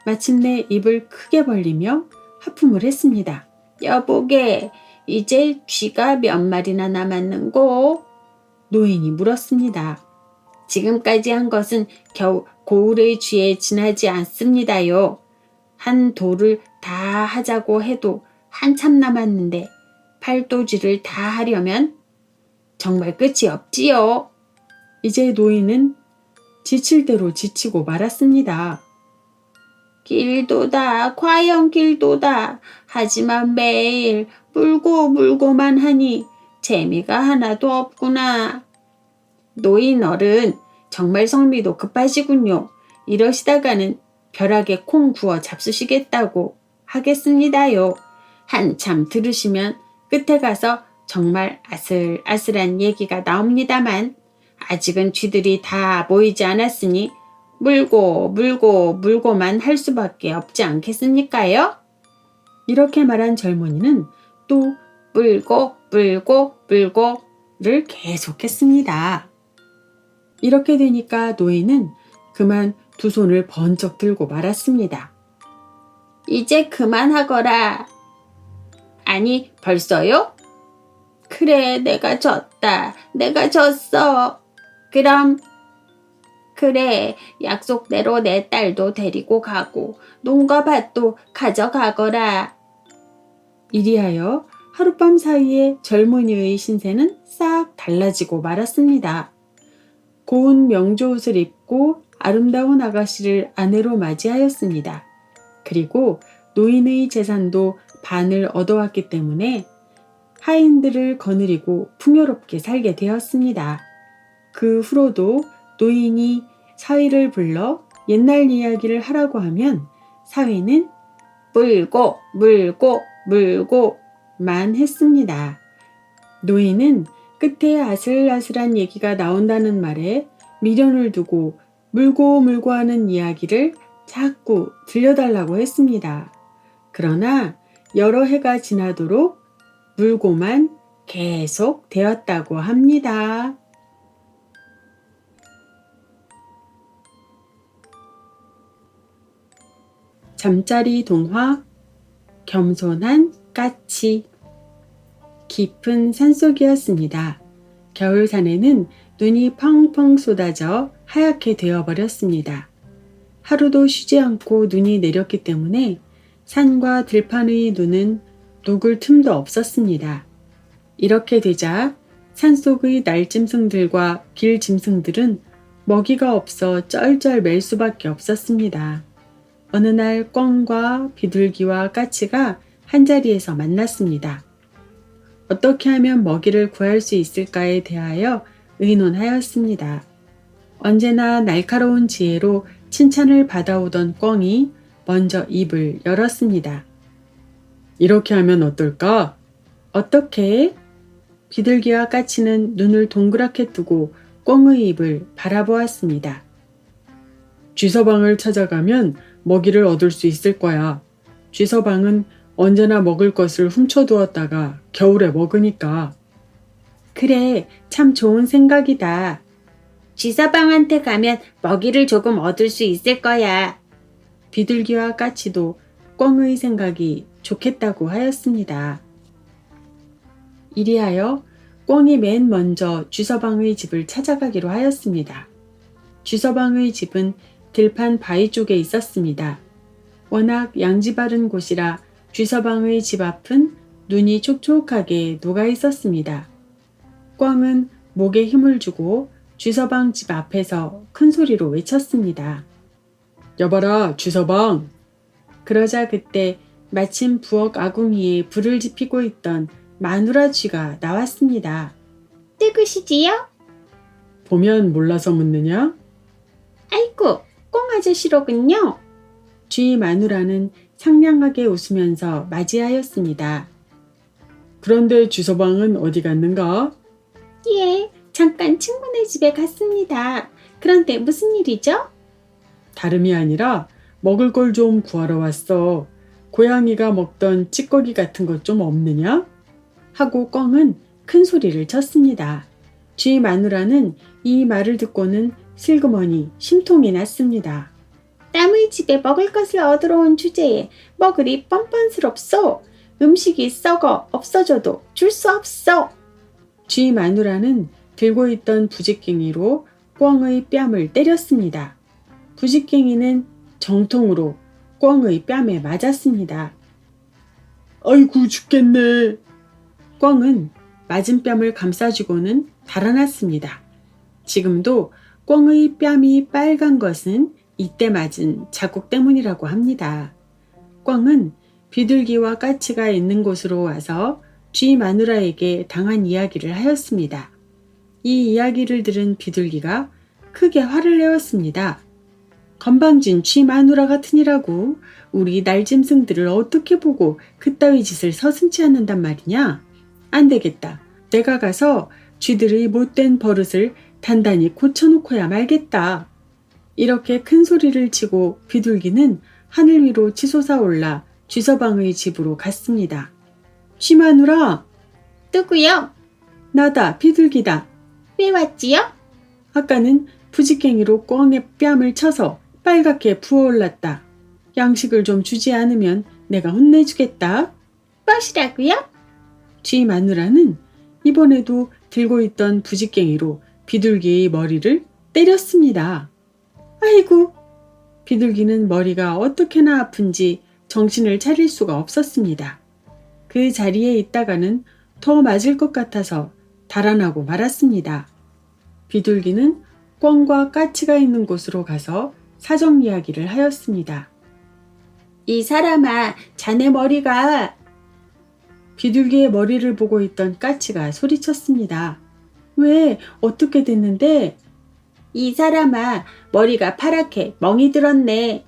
마침내 입을 크게 벌리며 하품을 했습니다. 여보게, 이제 쥐가 몇 마리나 남았는고? 노인이 물었습니다. 지금까지 한 것은 겨우 고울의 쥐에 지나지 않습니다요. 한 도를 다 하자고 해도 한참 남았는데 팔도쥐를 다 하려면 정말 끝이 없지요. 이제 노인은 지칠 대로 지치고 말았습니다. 길도다, 과연 길도다. 하지만 매일 물고만 하니 재미가 하나도 없구나. 노인 어른, 정말 성미도 급하시군요. 이러시다가는 벼락에 콩 구워 잡수시겠다고 하겠습니다요. 한참 들으시면 끝에 가서 정말 아슬아슬한 얘기가 나옵니다만 아직은 쥐들이 다 모이지 않았으니 물고만 할 수밖에 없지 않겠습니까요? 이렇게 말한 젊은이는 또 물고를 계속했습니다. 이렇게 되니까 노인은 그만 두 손을 번쩍 들고 말았습니다. 이제 그만하거라. 아니, 벌써요? 그래, 내가 졌다. 내가 졌어. 그럼 그래, 약속대로 내 딸도 데리고 가고 농과 밭도 가져가거라. 이리하여 하룻밤 사이에 젊은이의 신세는 싹 달라지고 말았습니다. 고운 명조옷을 입고 아름다운 아가씨를 아내로 맞이하였습니다. 그리고 노인의 재산도 반을 얻어왔기 때문에 하인들을 거느리고 풍요롭게 살게 되었습니다. 그 후로도 노인이 사위를 불러 옛날 이야기를 하라고 하면 사위는 물고만 했습니다. 노인은 끝에 아슬아슬한 얘기가 나온다는 말에 미련을 두고 물고 하는 이야기를 자꾸 들려달라고 했습니다. 그러나 여러 해가 지나도록 물고만 계속 되었다고 합니다. 잠자리 동화 겸손한 까치. 깊은 산속이었습니다. 겨울산에는 눈이 펑펑 쏟아져 하얗게 되어버렸습니다. 하루도 쉬지 않고 눈이 내렸기 때문에 산과 들판의 눈은 녹을 틈도 없었습니다. 이렇게 되자 산속의 날짐승들과 길짐승들은 먹이가 없어 쩔쩔 맬 수밖에 없었습니다. 어느 날 꿩과 비둘기와 까치가 한자리에서 만났습니다. 어떻게 하면 먹이를 구할 수 있을까에 대하여 의논하였습니다. 언제나 날카로운 지혜로 칭찬을 받아오던 꿩이 먼저 입을 열었습니다. 이렇게 하면 어떨까? 어떻게? 비둘기와 까치는 눈을 동그랗게 뜨고 꿩의 입을 바라보았습니다. 쥐서방을 찾아가면 먹이를 얻을 수 있을 거야. 쥐서방은 언제나 먹을 것을 훔쳐두었다가 겨울에 먹으니까. 그래, 참 좋은 생각이다. 쥐서방한테 가면 먹이를 조금 얻을 수 있을 거야. 비둘기와 까치도 꿩의 생각이 좋겠다고 하였습니다. 이리하여 꿩이 맨 먼저 쥐서방의 집을 찾아가기로 하였습니다. 쥐서방의 집은 들판 바위 쪽에 있었습니다. 워낙 양지 바른 곳이라 쥐서방의 집 앞은 눈이 촉촉하게 녹아 있었습니다. 꿩은 목에 힘을 주고 쥐서방 집 앞에서 큰 소리로 외쳤습니다. 여봐라, 쥐서방. 그러자 그때 마침 부엌 아궁이에 불을 지피고 있던 마누라 쥐가 나왔습니다. 뜨그시지요? 보면 몰라서 묻느냐? 아이고, 꽁 아저씨로군요. 쥐 마누라는 상냥하게 웃으면서 맞이하였습니다. 그런데 쥐서방은 어디 갔는가? 예, 잠깐 친구네 집에 갔습니다. 그런데 무슨 일이죠? 다름이 아니라 먹을 걸 좀 구하러 왔어. 고양이가 먹던 찌꺼기 같은 것 좀 없느냐? 하고 꿩은 큰 소리를 쳤습니다. 쥐 마누라는 이 말을 듣고는 슬그머니 심통이 났습니다. 남의 집에 먹을 것을 얻으러 온 주제에 먹으리 뻔뻔스럽소. 음식이 썩어 없어져도 줄 수 없어. 쥐 마누라는 들고 있던 부직갱이로 꿩의 뺨을 때렸습니다. 부직갱이는 정통으로 꿩의 뺨에 맞았습니다. 아이고 죽겠네. 꿩은 맞은뺨을 감싸주고는 달아났습니다. 지금도 꿩의 뺨이 빨간 것은 이때 맞은 자국 때문이라고 합니다. 꿩은 비둘기와 까치가 있는 곳으로 와서 쥐 마누라에게 당한 이야기를 하였습니다. 이 이야기를 들은 비둘기가 크게 화를 내었습니다. 건방진 쥐 마누라 같으니라고 우리 날짐승들을 어떻게 보고 그따위 짓을 서슴지 않는단 말이냐? 안 되겠다. 내가 가서 쥐들의 못된 버릇을 단단히 고쳐놓고야 말겠다. 이렇게 큰 소리를 치고 비둘기는 하늘 위로 치솟아 올라 쥐서방의 집으로 갔습니다. 쥐 마누라, 누구요? 나다, 비둘기다. 왜 왔지요? 아까는 부지깽이로 꿩의 뺨을 쳐서 빨갛게 부어올랐다. 양식을 좀 주지 않으면 내가 혼내주겠다. 무엇이라고요? 쥐 마누라는 이번에도 들고 있던 부지깽이로 비둘기의 머리를 때렸습니다. 아이고! 비둘기는 머리가 어떻게나 아픈지 정신을 차릴 수가 없었습니다. 그 자리에 있다가는 더 맞을 것 같아서 달아나고 말았습니다. 비둘기는 꿩과 까치가 있는 곳으로 가서 사정 이야기를 하였습니다. 이 사람아, 자네 머리가 비둘기의 머리를 보고 있던 까치가 소리쳤습니다. 왜? 어떻게 됐는데? 이 사람아, 머리가 파랗게 멍이 들었네.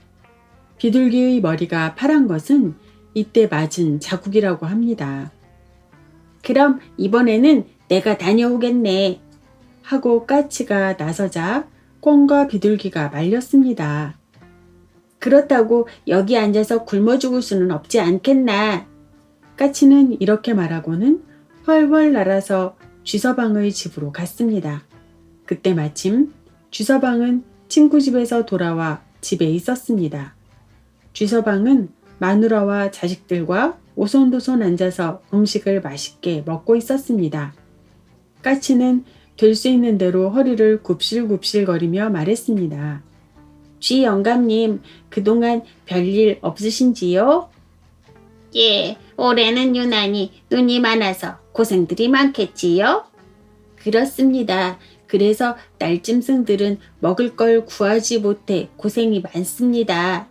비둘기의 머리가 파란 것은 이때 맞은 자국이라고 합니다. 그럼 이번에는 내가 다녀오겠네. 하고 까치가 나서자 꿩과 비둘기가 말렸습니다. 그렇다고 여기 앉아서 굶어 죽을 수는 없지 않겠나. 까치는 이렇게 말하고는 훨훨 날아서 쥐서방의 집으로 갔습니다. 그때 마침 쥐서방은 친구 집에서 돌아와 집에 있었습니다. 쥐서방은 마누라와 자식들과 오손도손 앉아서 음식을 맛있게 먹고 있었습니다. 까치는 될 수 있는 대로 허리를 굽실굽실거리며 말했습니다. 쥐 영감님, 그동안 별일 없으신지요? 예, 올해는 유난히 눈이 많아서 고생들이 많겠지요? 그렇습니다. 그래서 날짐승들은 먹을 걸 구하지 못해 고생이 많습니다.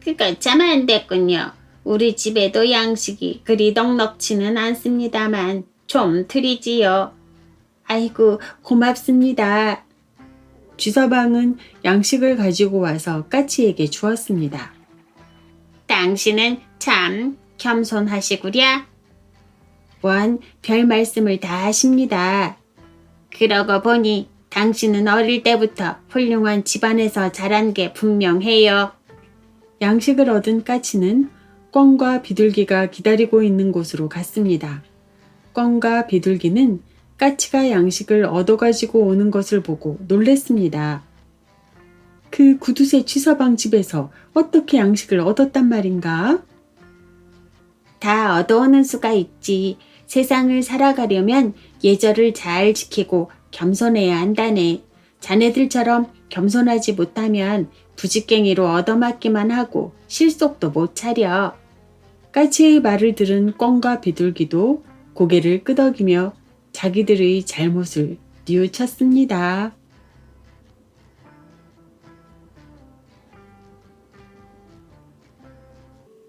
그거 참 안 됐군요. 우리 집에도 양식이 그리 넉넉지는 않습니다만 좀 드리지요. 아이고, 고맙습니다. 쥐서방은 양식을 가지고 와서 까치에게 주었습니다. 당신은 참 겸손하시구랴. 원, 별 말씀을 다 하십니다. 그러고 보니 당신은 어릴 때부터 훌륭한 집안에서 자란 게 분명해요. 양식을 얻은 까치는 꿩과 비둘기가 기다리고 있는 곳으로 갔습니다. 꿩과 비둘기는 까치가 양식을 얻어가지고 오는 것을 보고 놀랬습니다. 그 구두쇠 쥐서방 집에서 어떻게 양식을 얻었단 말인가? 다 얻어오는 수가 있지. 세상을 살아가려면 예절을 잘 지키고 겸손해야 한다네. 자네들처럼 겸손하지 못하면 부지깽이로 얻어맞기만 하고 실속도 못 차려. 까치의 말을 들은 꿩과 비둘기도 고개를 끄덕이며 자기들의 잘못을 뉘우쳤습니다.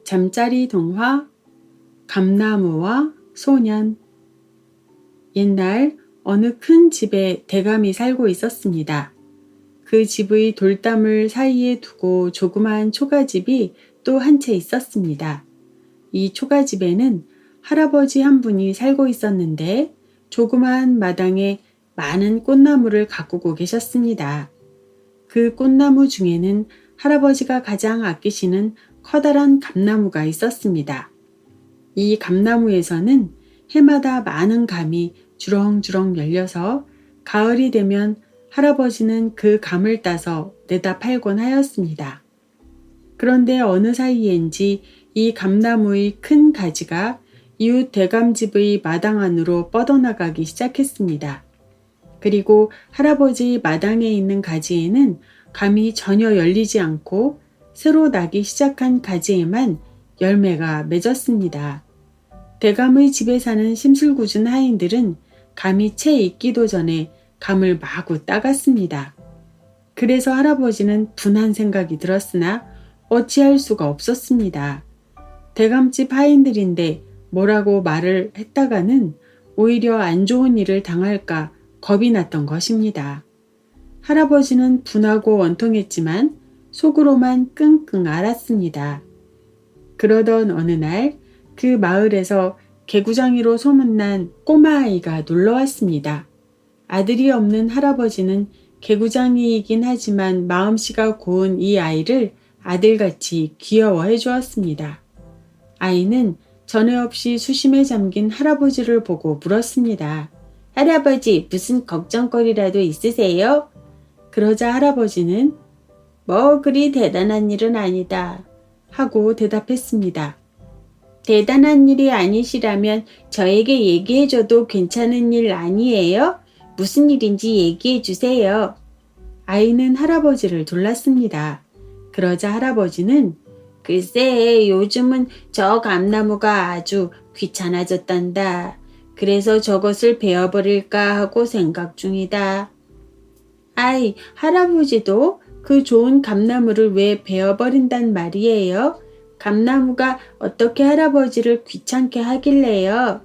잠자리 동화 감나무와 소년. 옛날 어느 큰 집에 대감이 살고 있었습니다. 그 집의 돌담을 사이에 두고 조그마한 초가집이 또 한 채 있었습니다. 이 초가집에는 할아버지 한 분이 살고 있었는데 조그마한 마당에 많은 꽃나무를 가꾸고 계셨습니다. 그 꽃나무 중에는 할아버지가 가장 아끼시는 커다란 감나무가 있었습니다. 이 감나무에서는 해마다 많은 감이 주렁주렁 열려서 가을이 되면 할아버지는 그 감을 따서 내다 팔곤 하였습니다. 그런데 어느 사이엔지 이 감나무의 큰 가지가 이웃 대감집의 마당 안으로 뻗어나가기 시작했습니다. 그리고 할아버지 마당에 있는 가지에는 감이 전혀 열리지 않고 새로 나기 시작한 가지에만 열매가 맺었습니다. 대감의 집에 사는 심술궂은 하인들은 감이 채 익기도 전에 감을 마구 따갔습니다. 그래서 할아버지는 분한 생각이 들었으나 어찌할 수가 없었습니다. 대감집 하인들인데 뭐라고 말을 했다가는 오히려 안 좋은 일을 당할까 겁이 났던 것입니다. 할아버지는 분하고 원통했지만 속으로만 끙끙 앓았습니다. 그러던 어느 날 그 마을에서 개구장이로 소문난 꼬마아이가 놀러왔습니다. 아들이 없는 할아버지는 개구장이이긴 하지만 마음씨가 고운 이 아이를 아들같이 귀여워해 주었습니다. 아이는 전에 없이 수심에 잠긴 할아버지를 보고 물었습니다. 할아버지, 무슨 걱정거리라도 있으세요? 그러자 할아버지는 뭐 그리 대단한 일은 아니다 하고 대답했습니다. 대단한 일이 아니시라면 저에게 얘기해줘도 괜찮은 일 아니에요? 무슨 일인지 얘기해 주세요. 아이는 할아버지를 졸랐습니다. 그러자 할아버지는 글쎄 요즘은 저 감나무가 아주 귀찮아졌단다. 그래서 저것을 베어버릴까 하고 생각 중이다. 아이, 할아버지도 그 좋은 감나무를 왜 베어버린단 말이에요? 감나무가 어떻게 할아버지를 귀찮게 하길래요?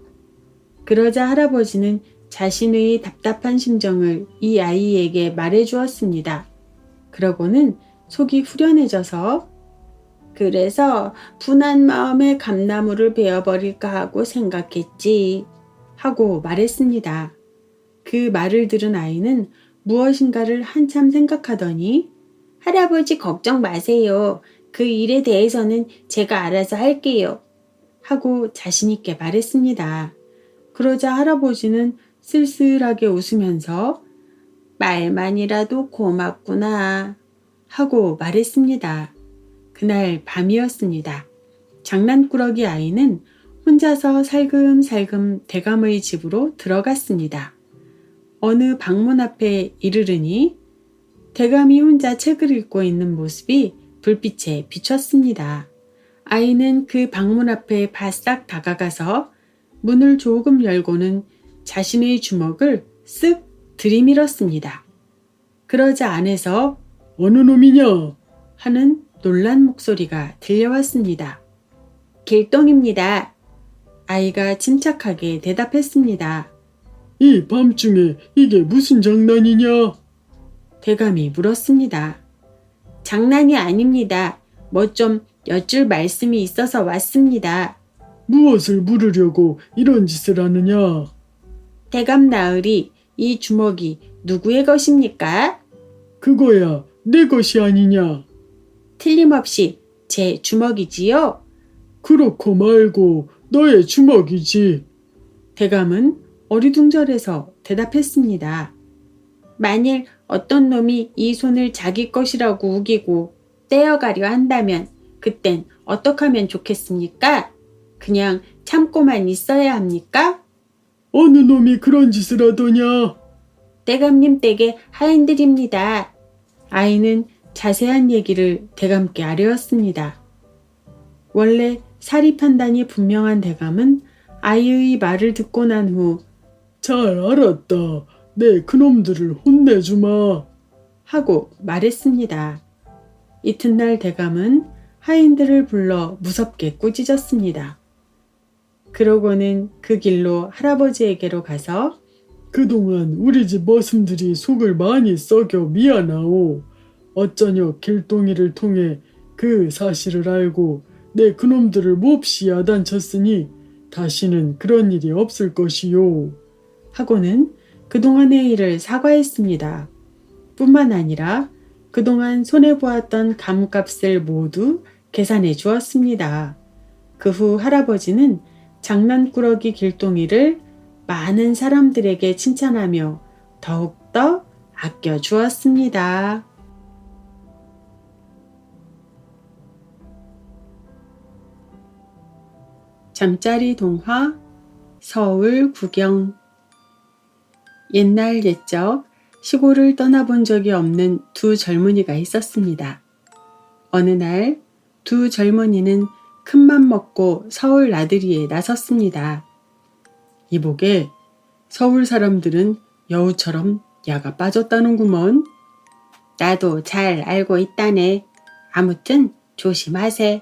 그러자 할아버지는 자신의 답답한 심정을 이 아이에게 말해 주었습니다. 그러고는 속이 후련해져서 그래서 분한 마음에 감나무를 베어버릴까 하고 생각했지 하고 말했습니다. 그 말을 들은 아이는 무엇인가를 한참 생각하더니 할아버지 걱정 마세요. 그 일에 대해서는 제가 알아서 할게요. 하고 자신있게 말했습니다. 그러자 할아버지는 쓸쓸하게 웃으면서 말만이라도 고맙구나 하고 말했습니다. 그날 밤이었습니다. 장난꾸러기 아이는 혼자서 살금살금 대감의 집으로 들어갔습니다. 어느 방문 앞에 이르르니 대감이 혼자 책을 읽고 있는 모습이 불빛에 비쳤습니다. 아이는 그 방문 앞에 바싹 다가가서 문을 조금 열고는 자신의 주먹을 쓱 들이밀었습니다. 그러자 안에서 어느 놈이냐? 하는 놀란 목소리가 들려왔습니다. 길동입니다. 아이가 침착하게 대답했습니다. 이 밤중에 이게 무슨 장난이냐? 대감이 물었습니다. 장난이 아닙니다. 뭐 좀 여쭐 말씀이 있어서 왔습니다. 무엇을 물으려고 이런 짓을 하느냐? 대감 나으리, 이 주먹이 누구의 것입니까? 그거야 내 것이 아니냐? 틀림없이 제 주먹이지요? 그렇고 말고 너의 주먹이지. 대감은 어리둥절해서 대답했습니다. 만일 어떤 놈이 이 손을 자기 것이라고 우기고 떼어가려 한다면 그땐 어떻게 하면 좋겠습니까? 그냥 참고만 있어야 합니까? 어느 놈이 그런 짓을 하더냐? 대감님 댁의 하인들입니다. 아이는 자세한 얘기를 대감께 아뢰었습니다. 원래 사리 판단이 분명한 대감은 아이의 말을 듣고 난 후 잘 알았다. 내 그놈들을 혼내주마. 하고 말했습니다. 이튿날 대감은 하인들을 불러 무섭게 꾸짖었습니다. 그러고는 그 길로 할아버지에게로 가서 그동안 우리 집 머슴들이 속을 많이 썩여 미안하오. 어쩌녀 길동이를 통해 그 사실을 알고 내 그놈들을 몹시 야단쳤으니 다시는 그런 일이 없을 것이요. 하고는 그동안의 일을 사과했습니다. 뿐만 아니라 그동안 손해보았던 감값을 모두 계산해 주었습니다. 그 후 할아버지는 장난꾸러기 길동이를 많은 사람들에게 칭찬하며 더욱더 아껴 주었습니다. 잠자리 동화 서울 구경. 옛날 옛적 시골을 떠나본 적이 없는 두 젊은이가 있었습니다. 어느 날 두 젊은이는 큰맘 먹고 서울 나들이에 나섰습니다. 이복에 서울 사람들은 여우처럼 야가 빠졌다는구먼. 나도 잘 알고 있다네. 아무튼 조심하세.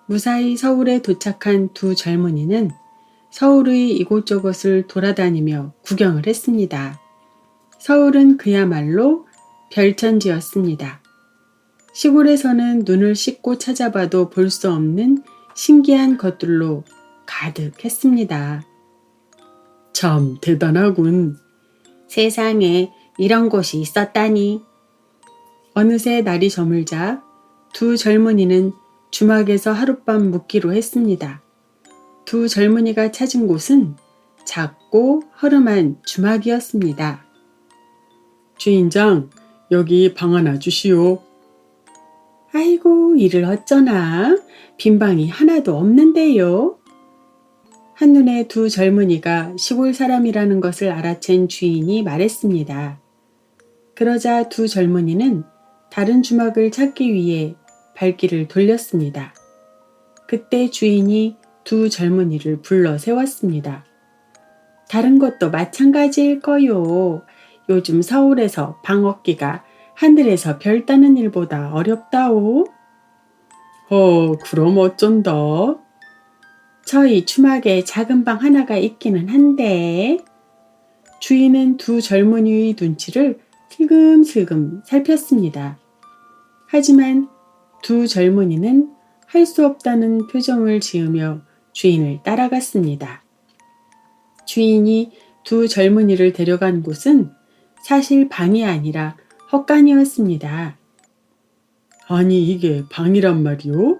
무사히 서울에 도착한 두 젊은이는 서울의 이곳저곳을 돌아다니며 구경을 했습니다. 서울은 그야말로 별천지였습니다. 시골에서는 눈을 씻고 찾아봐도 볼 수 없는 신기한 것들로 가득했습니다. 참 대단하군. 세상에 이런 곳이 있었다니. 어느새 날이 저물자 두 젊은이는 주막에서 하룻밤 묵기로 했습니다. 두 젊은이가 찾은 곳은 작고 허름한 주막이었습니다. 주인장, 여기 방 하나 주시오. 아이고, 이를 어쩌나. 빈 방이 하나도 없는데요. 한눈에 두 젊은이가 시골 사람이라는 것을 알아챈 주인이 말했습니다. 그러자 두 젊은이는 다른 주막을 찾기 위해 발길을 돌렸습니다. 그때 주인이 두 젊은이를 불러 세웠습니다. 다른 것도 마찬가지일 거요. 요즘 서울에서 방 얻기가 하늘에서 별 따는 일보다 어렵다오. 그럼 어쩐다. 저희 주막에 작은 방 하나가 있기는 한데. 주인은 두 젊은이의 눈치를 슬금슬금 살폈습니다. 하지만 두 젊은이는 할 수 없다는 표정을 지으며 주인을 따라갔습니다. 주인이 두 젊은이를 데려간 곳은 사실 방이 아니라 헛간이었습니다. 아니 이게 방이란 말이오?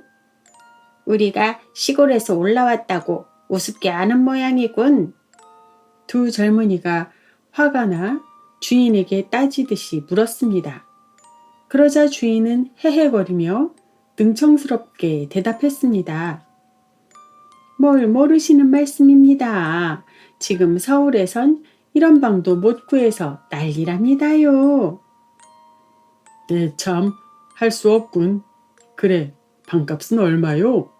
우리가 시골에서 올라왔다고 우습게 아는 모양이군. 두 젊은이가 화가 나 주인에게 따지듯이 물었습니다. 그러자 주인은 헤헤거리며 능청스럽게 대답했습니다. 뭘 모르시는 말씀입니다. 지금 서울에선 이런 방도 못 구해서 난리랍니다요. 네, 참 할 수 없군. 그래, 방값은 얼마요?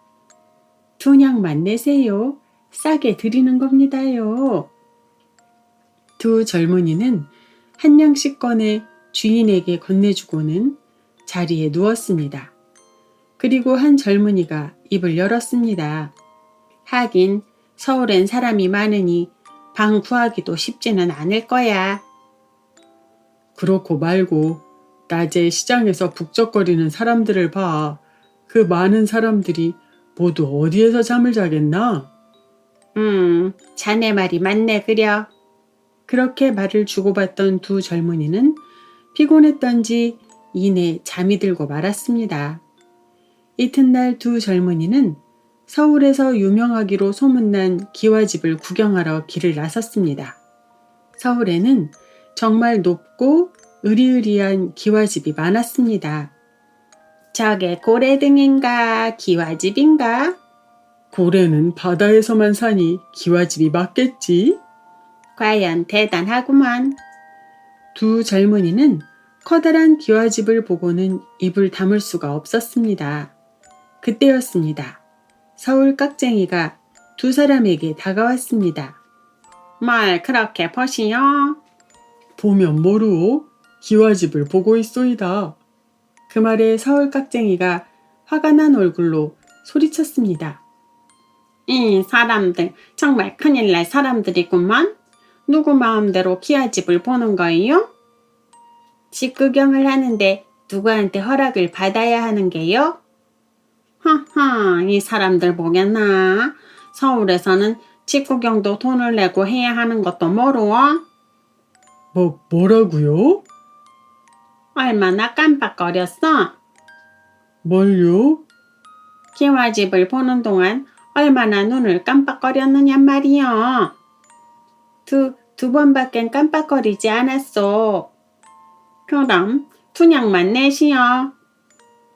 2냥만 내세요. 싸게 드리는 겁니다요. 두 젊은이는 한 냥씩 꺼내 주인에게 건네주고는 자리에 누웠습니다. 그리고 한 젊은이가 입을 열었습니다. 하긴 서울엔 사람이 많으니 방 구하기도 쉽지는 않을 거야. 그렇고 말고 낮에 시장에서 북적거리는 사람들을 봐. 그 많은 사람들이 모두 어디에서 잠을 자겠나? 자네 말이 맞네 그려. 그렇게 말을 주고받던 두 젊은이는 피곤했던지 이내 잠이 들고 말았습니다. 이튿날 두 젊은이는 서울에서 유명하기로 소문난 기와집을 구경하러 길을 나섰습니다. 서울에는 정말 높고 으리으리한 기와집이 많았습니다. 저게 고래등인가 기와집인가? 고래는 바다에서만 사니 기와집이 맞겠지? 과연 대단하구만. 두 젊은이는 커다란 기와집을 보고는 입을 다물 수가 없었습니다. 그때였습니다. 서울 깍쟁이가 두 사람에게 다가왔습니다. 뭘 그렇게 보시오? 보면 모르오. 기와집을 보고 있소이다. 그 말에 서울 깍쟁이가 화가 난 얼굴로 소리쳤습니다. 이 사람들 정말 큰일 날 사람들이구만. 누구 마음대로 기와집을 보는 거예요? 집 구경을 하는데 누구한테 허락을 받아야 하는 게요? 하하, 이 사람들 보겠나? 서울에서는 집 구경도 돈을 내고 해야 하는 것도 모르어? 뭐라고요? 얼마나 깜빡거렸어? 뭘요? 기와집을 보는 동안 얼마나 눈을 깜빡거렸느냔 말이여. 두 번밖엔 깜빡거리지 않았어. 그럼 2냥만 내시오.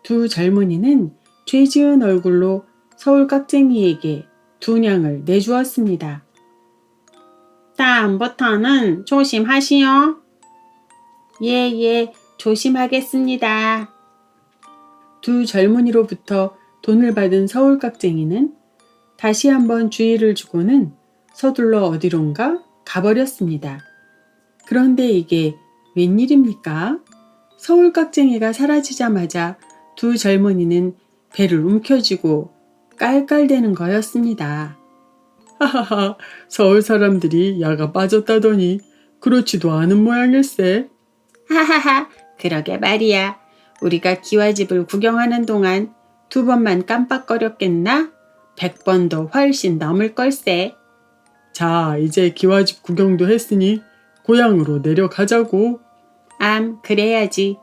두 젊은이는 죄 지은 얼굴로 서울 깍쟁이에게 2냥을 내주었습니다. 다음부터는 조심하시오. 예, 조심하겠습니다. 두 젊은이로부터 돈을 받은 서울 깍쟁이는 다시 한번 주의를 주고는 서둘러 어디론가 가버렸습니다. 그런데 이게 웬일입니까? 서울 깍쟁이가 사라지자마자 두 젊은이는 배를 움켜쥐고 깔깔대는 거였습니다. 하하하, 서울 사람들이 야가 빠졌다더니 그렇지도 않은 모양일세. 하하하, 그러게 말이야. 우리가 기와집을 구경하는 동안 2번만 깜빡거렸겠나? 100번도 훨씬 넘을 걸세. 자, 이제 기와집 구경도 했으니 고향으로 내려가자고. 그래야지.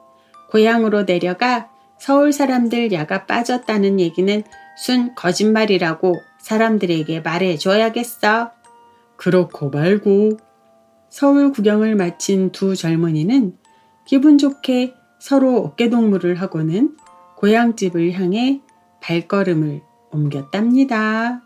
고향으로 내려가 서울 사람들 야가 빠졌다는 얘기는 순 거짓말이라고 사람들에게 말해줘야겠어. 그렇고 말고. 서울 구경을 마친 두 젊은이는 기분 좋게 서로 어깨동무를 하고는 고향집을 향해 발걸음을 옮겼답니다.